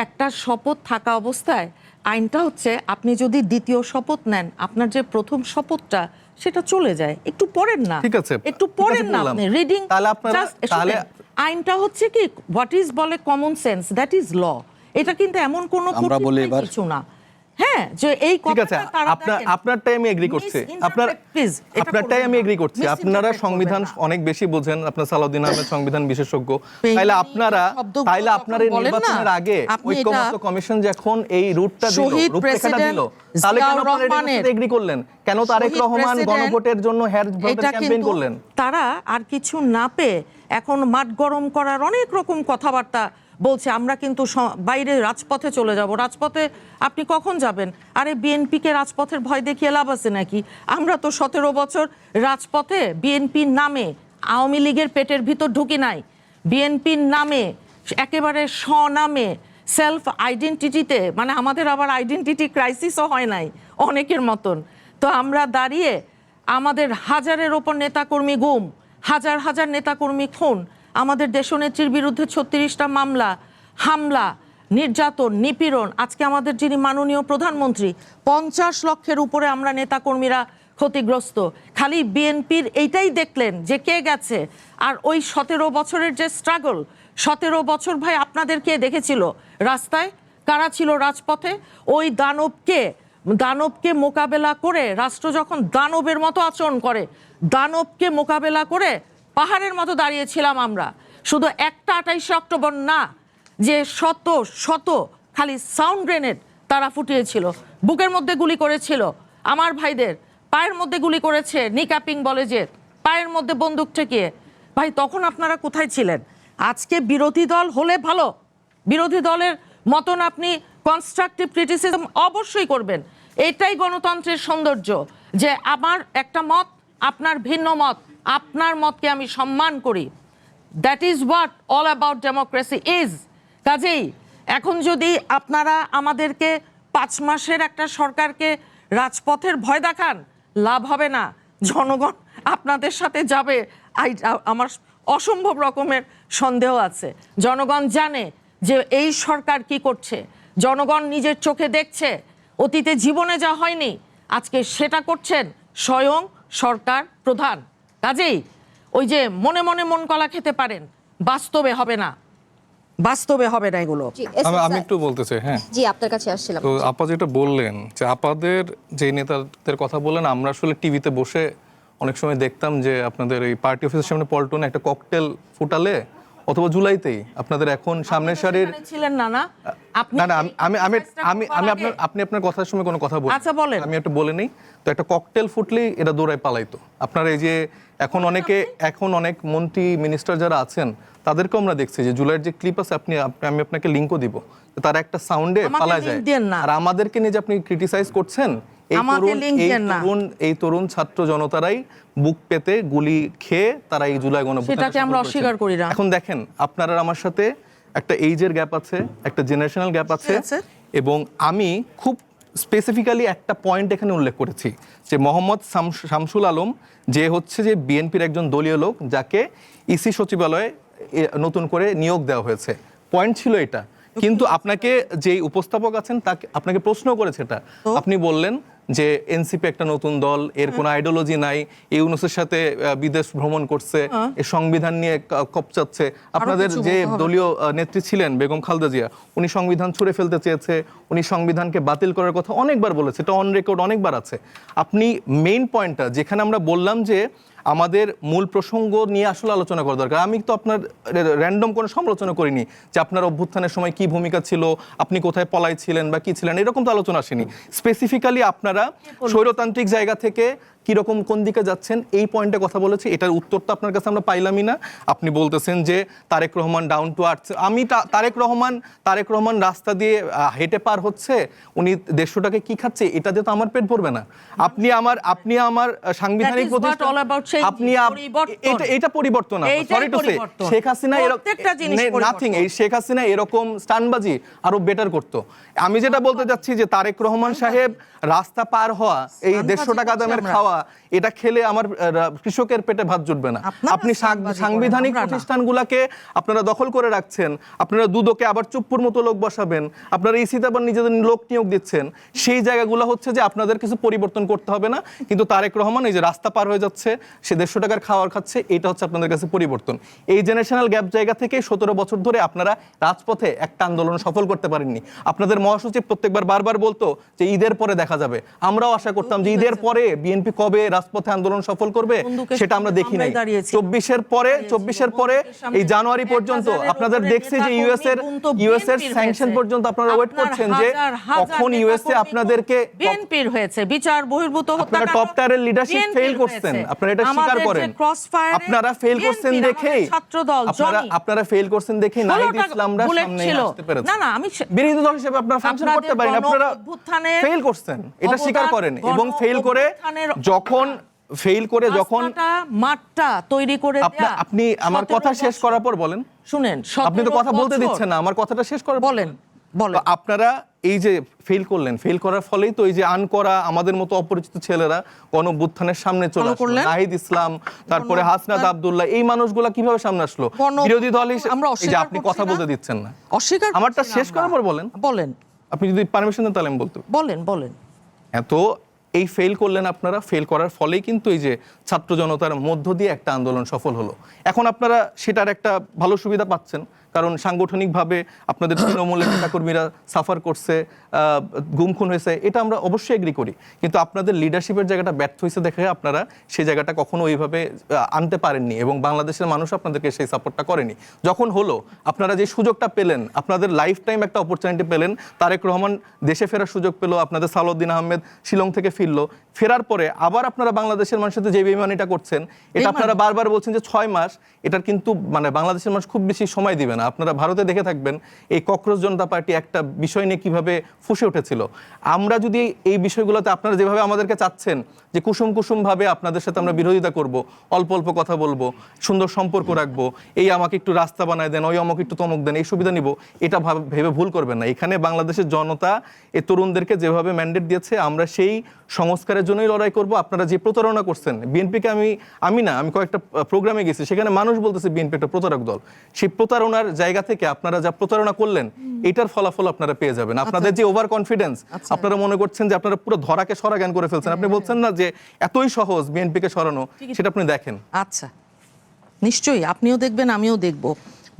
একটা শপথ থাকা অবস্থায় আইনটা হচ্ছে আপনি যদি দ্বিতীয় শপথ নেন আপনার যে প্রথম শপথটা সেটা চলে যায়, একটু পড়েন না, ঠিক আছে, একটু পড়েন না আপনি রিডিং। তাহলে আইনটা হচ্ছে কি হোয়াট ইজ বলে common sense, that is law. এটা কিন্তু এমন কোনো কিছু না। হ্যাঁ, যে এই আপনারটাই আমি এগ্রি করছি, আপনারটাই আমি এগ্রি করছি। আপনারা সংবিধান অনেক বেশি বোঝেন, আপনার সালাউদ্দিন আহমেদ সংবিধান বিশেষজ্ঞ। তাইলে আপনারা এই নির্বাচনের আগে ঐক্যমত্য কমিশন যখন এই রুটটা দিল, রূপরেখাটা দিল, তাহলে কেন আপনারা এগ্রি করলেন? কেন তারেক রহমান গণভোটের জন্য ক্যাম্পেইন করলেন? তারা আর কিছু না পেয়ে এখন মাঠ গরম করার অনেক রকম কথাবার্তা বলছে। আমরা কিন্তু বাইরে রাজপথে চলে যাব। রাজপথে আপনি কখন যাবেন? আরে বিএনপিকে রাজপথের ভয় দেখিয়ে লাভ আছে নাকি? আমরা তো 17 বছর রাজপথে বিএনপির নামে আওয়ামী লীগের পেটের ভিতর ঢুকি নাই। বিএনপির নামে একেবারে স্বনামে সেলফ আইডেন্টিটিতে, মানে আমাদের আবার আইডেন্টিটি ক্রাইসিসও হয় নাই অনেকের মতন। তো আমরা দাঁড়িয়ে আমাদের হাজারের ওপর নেতাকর্মী গুম, হাজার হাজার নেতাকর্মী খুন, আমাদের দেশনেত্রীর বিরুদ্ধে 36টা মামলা, হামলা, নির্যাতন, নিপীড়ন। আজকে আমাদের যিনি মাননীয় প্রধানমন্ত্রী, 50 লক্ষের উপরে আমরা নেতাকর্মীরা ক্ষতিগ্রস্ত। খালি বিএনপির এইটাই দেখলেন যে কে গেছে। আর ওই 17 বছরের যে স্ট্রাগল, 17 বছর ভাই আপনাদেরকে দেখেছিল রাস্তায়, কারা ছিল রাজপথে? ওই দানবকে মোকাবেলা করে, রাষ্ট্র যখন দানবের মতো আচরণ করে, দানবকে মোকাবেলা করে পাহাড়ের মতো দাঁড়িয়েছিলাম আমরা। শুধু একটা 28 অক্টোবর না, যে শত শত খালি সাউন্ড গ্রেনেড তারা ফুটিয়েছিল, বুকের মধ্যে গুলি করেছিল, আমার ভাইদের পায়ের মধ্যে গুলি করেছে, নিকাপিং বলে যে, পায়ের মধ্যে বন্দুক ঠেকিয়ে। ভাই তখন আপনারা কোথায় ছিলেন? আজকে বিরোধী দল হলে ভালো, বিরোধী দলের মতন আপনি কনস্ট্রাকটিভ ক্রিটিসিজম অবশ্যই করবেন। এটাই গণতন্ত্রের সৌন্দর্য, যে আমার একটা মত, আপনার ভিন্ন মত, আপনার মতকে আমি সম্মান করি। That is what all about democracy is. কাজেই এখন যদি আপনারা আমাদেরকে 5 মাসের একটা সরকারকে রাজপথের ভয় দেখান, লাভ হবে না। জনগণ আপনাদের সাথে যাবে, আমার অসম্ভব রকমের সন্দেহ আছে। জনগণ জানে যে এই সরকার কি করছে, জনগণ নিজের চোখে দেখছে। অতীতে জীবনে যা হয়নি আজকে সেটা করছেন স্বয়ং সরকার প্রধান। কাজেই ওই যে মনে মনে মন কলা খেতে পারেন, বাস্তবে হবে না, বাস্তবে হবে না এগুলো। আমি একটু বলতে চাই। হ্যাঁ জি, আপনার কাছে আসছিলাম। তো আপা যেটা বললেন যে আপাদের যে নেতাদের কথা বললেন, আমরা আসলে টিভিতে বসে অনেক সময় দেখতাম যে আপনাদের এই পার্টি অফিসের সামনে পল্টনে একটা ককটেল ফুটালে, অথবা জুলাইতেই আপনাদের এখন সামনের সারির ছিলেন না না আপনি আপনার কথার সময় কোনো কথা বলেন? আচ্ছা বলেন। আমি একটা বলে নেই তো, একটা ককটেল ফুটলেই এরা দৌড়ায় পালাইতো। আপনার এই যে এখন অনেক মন্ত্রী মিনিস্টার যারা আছেন তাদেরকেও আমরা দেখছি যে জুলাইয়ের যে ক্লিপ আছে, আমি আপনাকে লিঙ্কও দিব, তারা একটা সাউন্ডে পালায় যায়। আর আমাদেরকে নিয়ে যে আপনি ক্রিটিসাইজ করছেন, এই তরুণ ছাত্র জনতারাই বুক পেতে গুলি খেয়ে তারা এই জুলাই গণঅভ্যুত্থানকে আমরা অস্বীকার করি না। এখন দেখেন আপনারা আমার সাথে একটা এইজের গ্যাপ আছে, একটা জেনারেশনাল গ্যাপ আছে, এবং আমি খুব স্পেসিফিক্যালি একটা পয়েন্ট এখানে উল্লেখ করেছি যে মোহাম্মদ শামসুল আলম, যে হচ্ছে যে বিএনপির একজন দলীয় লোক, যাকে ইসি সচিবালয়ে নতুন করে নিয়োগ দেওয়া হয়েছে। পয়েন্ট ছিল এটা, কিন্তু আপনাকে যেই উপস্থাপক আছেন তাকে আপনাকে প্রশ্ন করেছে এটা, আপনি বললেন যে এনসিপি একটা নতুন দল, এর কোনো আইডিওলজি নাই, ইউনূসের সাথে বিদেশ ভ্রমণ করছে, এই সংবিধান নিয়ে কপচাচ্ছে। আপনাদের যে দলীয় নেত্রী ছিলেন বেগম খালেদা জিয়া, উনি সংবিধান ছুঁড়ে ফেলতে চেয়েছে, উনি সংবিধানকে বাতিল করার কথা অনেকবার বলেছে, এটা অন রেকর্ড অনেকবার আছে। আপনি মেইন পয়েন্টটা যেখানে আমরা বললাম যে আমাদের মূল প্রসঙ্গ নিয়ে আসলে আলোচনা করা দরকার। আমি তো আপনার র্যান্ডম কোনো সমালোচনা করিনি যে আপনার অভ্যুত্থানের সময় কি ভূমিকা ছিল, আপনি কোথায় পলাই ছিলেন বা কি ছিলেন, এরকম তো আলোচনা আসেনি। স্পেসিফিক্যালি আপনারা স্বৈরতান্ত্রিক জায়গা থেকে কিরকম কোন দিকে যাচ্ছেন এই পয়েন্টে কথা বলেছি, এটার উত্তর তো আপনার কাছে আমরা পাইলামই না। আপনি বলতেছেন যে Tarique Rahman down to earth. আমি তারেক রহমান রাস্তা দিয়ে হেঁটে পার হচ্ছে, উনি 150 টাকা কি খাচ্ছে, এটা দিয়ে তো আমার পেট ভরবে না। আপনি আমার সাংবিধানিক প্রতিষ্ঠান, এটা পরিবর্তন না। Sorry to say, Sheikh Hasina Sheikh Hasina এরকম স্টানবাজি আরো বেটার করতো। আমি যেটা বলতে চাচ্ছি যে তারেক রহমান সাহেব রাস্তা পার হওয়া, এই 150 টাকা দামের খাওয়া, খাওয়া, এটা খেলে আমার কৃষকের পেটে ভাত জুটবে না। আপনি সাংবিধানিক প্রতিষ্ঠানগুলোকে আপনারা দখল করে রাখছেন, আপনারা দুদকে আবার চুপ্পুর মতো লোক বসাবেন, আপনারা ইসিতে আবার নিজেদের লোক নিয়োগ দিচ্ছেন। সেই জায়গাগুলো হচ্ছে যে আপনাদের কিছু পরিবর্তন করতে হবে না, কিন্তু তারেক রহমান এই যে রাস্তা পার হয়ে যাচ্ছে, সে 150 টাকার খাওয়ার খাচ্ছে, এটা হচ্ছে আপনাদের কাছে পরিবর্তন। এই জেনারেশনাল গ্যাপ জায়গা থেকে 17 বছর ধরে আপনারা রাজপথে একটা আন্দোলন সফল করতে পারেননি। আপনাদের মহাসচিব প্রত্যেকবার বারবার বলতো যে ঈদের পরে দেখা যাবে। আমরাও আশা করতাম যে ঈদের পরে বিএনপি কবে রাজপথে আন্দোলন সফল করবে, সেটা আমরা দেখি নাই। 24-এর পরে এই জানুয়ারি পর্যন্ত আপনাদের দেখছি যে ইউএস এর স্যাংশন পর্যন্ত আপনারা ওয়েট করছেন যে কখন ইউএসএ আপনাদেরকে বিএনপির হয়েছে বিচার বহির্ভূত আপনারা টপ টায়ারের লিডারশিপ ফেল করছেন, আপনারা এটা স্বীকার করেন। আপনারা ফেল করছেন দেখেই আপনারা ফেল করছেন দেখেই নাহিদ ইসলামরা সামনে আসতে পেরেছে। না আমি বিরোধী দল হিসেবে আপনারা ফাংশন করতে পারেন, আপনারা ফেল করছেন, এটা স্বীকার করেন। এবং ফেল করে যখন মাঠটা তৈরি করে আপনি আমার কথা শেষ করার পর বলেন, শুনেন, আপনি তো কথা বলতে দিচ্ছেন না, আমার কথাটা শেষ করার বলেন। আপনারা এই যে ফেল করলেন, ফেল করার ফলেই তো এই যে আনকরা আমাদের মতো অপরিচিত ছেলেরা গণঅভ্যুত্থানের সামনে চলে আসলো। নাহিদ ইসলাম, তারপরে হাসনাত আব্দুল্লাহ, এই মানুষগুলা কিভাবে সামনে আসলো? বিরোধী দল হিসেবে আপনি কথা বলতে দিচ্ছেন না, আমারটা শেষ করার পর বলেন। আপনি যদি পারমিশন দেন তাহলে আমি বলতে বলেন। এত এই ফেল করলেন আপনারা, ফেল করার ফলেই কিন্তু এই যে ছাত্র জনতার মধ্য দিয়ে একটা আন্দোলন সফল হলো। এখন আপনারা সেটার একটা ভালো সুবিধা পাচ্ছেন, কারণ সাংগঠনিকভাবে আপনাদের তৃণমূলের নেতাকর্মীরা সাফার করছে, গুম খুন হয়েছে, এটা আমরা অবশ্যই এগ্রি করি। কিন্তু আপনাদের লিডারশিপের জায়গাটা ব্যর্থ হয়েছে দেখে আপনারা সেই জায়গাটা কখনো ওইভাবে আনতে পারেননি, এবং বাংলাদেশের মানুষ আপনাদেরকে সেই সাপোর্টটা করেনি। যখন হলো, আপনারা যে সুযোগটা পেলেন, আপনাদের লাইফ টাইম একটা অপরচুনিটি পেলেন, তারেক রহমান দেশে ফেরার সুযোগ পেল, আপনাদের সালাউদ্দিন আহমেদ শিলং থেকে ফিরলো, ফেরার পরে আবার আপনারা বাংলাদেশের মানুষের সাথে যে বেইমানিটা করছেন, এটা আপনারা বারবার বলছেন যে 6 মাস, এটার কিন্তু মানে বাংলাদেশের মানুষ খুব বেশি সময় দিবে না। আপনারা ভারতে দেখে থাকবেন এই ককরোচ জনতা পার্টি একটা বিষয় নিয়ে কিভাবে ফুসে উঠেছিল। আমরা যদি এই বিষয়গুলোতে আপনারা যেভাবে আমাদেরকে চাচ্ছেন যে কুসুম ভাবে আপনাদের সাথে আমরা বিরোধিতা করব, অল্প অল্প কথা বলবো, সুন্দর সম্পর্ক রাখবো, এই আমাকে একটু রাস্তা বানায় দেন, ওই আমাকে একটু তমক দেন, এই সুবিধা নিব, এটা ভেবে ভুল করবেন না। এখানে বাংলাদেশের জনতা এই তরুণদেরকে যেভাবে ম্যান্ডেট দিয়েছে, আমরা সেই সংস্কারের জন্যই লড়াই করব। আপনারা যে প্রতারণা করছেন বিএনপিকে, আমি কয়েকটা প্রোগ্রামে গেছি, সেখানে মানুষ বলতেছে বিএনপি একটা প্রতারক দল। সেই প্রতারণার জায়গা থেকে আপনারা যা প্রতারণা করলেন, এটার ফলাফল আপনারা পেয়ে যাবেন। আপনাদের যে ওভার কনফিডেন্স, আপনারা মনে করছেন যে আপনারা পুরো ধরাকে সরা জ্ঞান করে ফেলছেন। আপনি বলছেন না যে এতই সহজ বিএনপিকে সরানো, সেটা আপনি দেখেন। আচ্ছা, নিশ্চয়ই আপনিও দেখবেন, আমিও দেখব।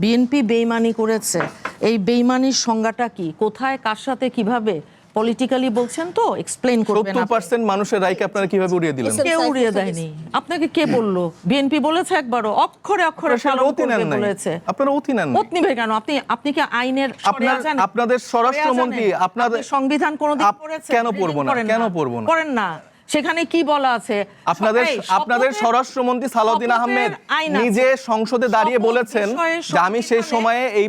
বিএনপি বেইমানি করেছে, এই বেইমানির সংজ্ঞাটা কি, কোথায়, কার সাথে, কিভাবে, পলিটিক্যালি বলছেন তো এক্সপ্লেইন করবেন। 70% মানুষের রায়কে আপনারা কিভাবে উড়িয়ে দিলেন? কেউ উড়িয়ে দেয়নি। আপনাকে কে বললো? বিএনপি বলেছে একবারও, অক্ষরে বলেছে। আপনারা অতি নেন, অতি নেবে কেন? আপনি কি আইনের আপনাদের স্বরাষ্ট্রমন্ত্রী, আপনাদের সংবিধান কোনোদিন পড়েছেন? কেন পড়বো না? পড়েন না? সেখানে কি বলা আছে? আপনাদের স্বরাষ্ট্রমন্ত্রী সালাউদ্দিন আহমেদ নিজে সংসদে দাঁড়িয়ে বলেছেন যে আমি সেই সময়ে এই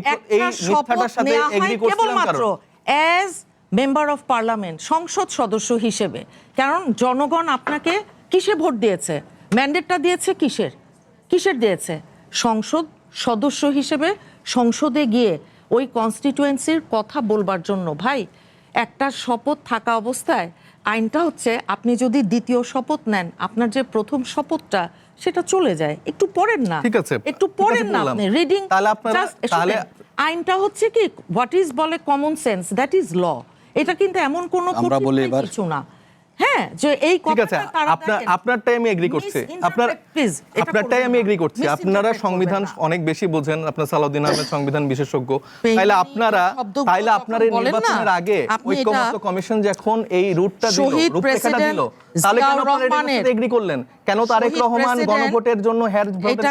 মিথ্যাটার সাথে এগ্রি করছিলাম, কারণ অ্যাজ মেম্বার অফ পার্লামেন্ট, সংসদ সদস্য হিসেবে। কারণ জনগণ আপনাকে কিসে ভোট দিয়েছে? ম্যান্ডেটটা দিয়েছে কিসের দিয়েছে? সংসদ সদস্য হিসেবে সংসদে গিয়ে ওই কনস্টিটুয়েন্সির কথা বলবার জন্য। ভাই, একটা শপথ থাকা অবস্থায় আইনটা হচ্ছে, আপনি যদি দ্বিতীয় শপথ নেন, আপনার যে প্রথম শপথটা সেটা চলে যায়। একটু পড়েন না, ঠিক আছে, একটু পড়েন না আপনি রিডিং। তাহলে আইনটা হচ্ছে কি, হোয়াট ইজ বলে common sense, that is law. এটা কিন্তু এমন কোনো কিছু না। হ্যাঁ, যে এই আপনারটাই আমি এগ্রি করছি, আপনারটাই আমি এগ্রি করছি। আপনারা সংবিধান অনেক বেশি বোঝেন, আপনার সালাউদ্দিন আহমেদ সংবিধান বিশেষজ্ঞ। তাইলে আপনারা নির্বাচনের আগে ঐক্যমত্য কমিশন যখন এই রুটটা দিল, রূপরেখাটা দিল, তাহলে কেন আপনারা এগ্রি করলেন? কেন তারেক রহমান গণভোটের জন্য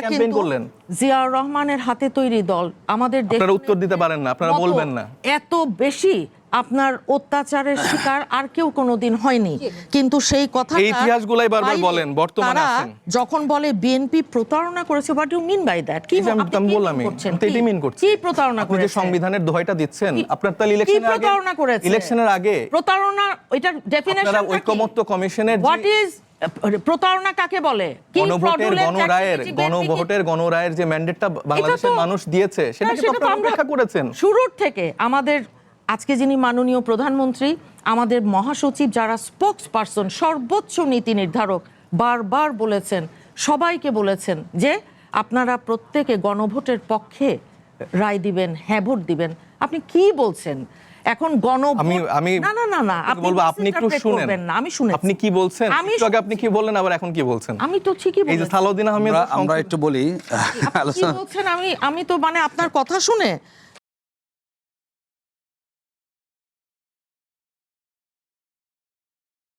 ক্যাম্পেইন করলেন? জিয়াউর রহমানের হাতে তৈরি দল আমাদের দেশে। আপনারা উত্তর দিতে পারেন না, আপনারা বলবেন না। এত বেশি আপনার অত্যাচারের শিকার আর কেউ কোনোদিন হয়নি, কিন্তু সেই কথা এই ইতিহাসগুলাই বারবার বলেন। বর্তমানে আছেন যখন বলে বিএনপি প্রতারণা করেছে, what do mean by that? কি আমি বললাম, এটাই মিন করছি। কি প্রতারণা করেছে? আপনি যে সংবিধানের দোহাইটা দিচ্ছেন, আপনার তাহলে ইলেকশনের আগে প্রতারণা, এটা ডেফিনিশন। আপনারা ঐক্যমত্য কমিশনের হোয়াট ইজ প্রতারণা কাকে বলে? গণভোটের গণরায়ের যে ম্যান্ডেটটা বাংলাদেশের মানুষ দিয়েছে, সেটা কিন্তু আপনারা উপেক্ষা করেছেন শুরুর থেকে। আমাদের আজকে যিনি মাননীয় প্রধানমন্ত্রী, আমাদের মহাসচিব, যারা স্পোকস পারসন, সর্বোচ্চ নীতি নির্ধারক, বারবার বলেছেন, সবাইকে বলেছেন যে আপনারা প্রত্যেকে গণভোটের পক্ষে রায় দিবেন, হ্যাঁ ভোট দিবেন। আপনি কি বলছেন এখন? আমি না না না না, বলবো, আপনি একটু শুনেন না, আমি শুনেছি। আপনি কি বলছেন, একটু আগে আপনি কি বললেন, আবার এখন কি বলছেন? আমি তো ঠিকই এই যে বলেছি। সালাউদ্দিন আহমেদ আমরা একটু বলি কি বলছেন? আমি তো মানে আপনার কথা শুনে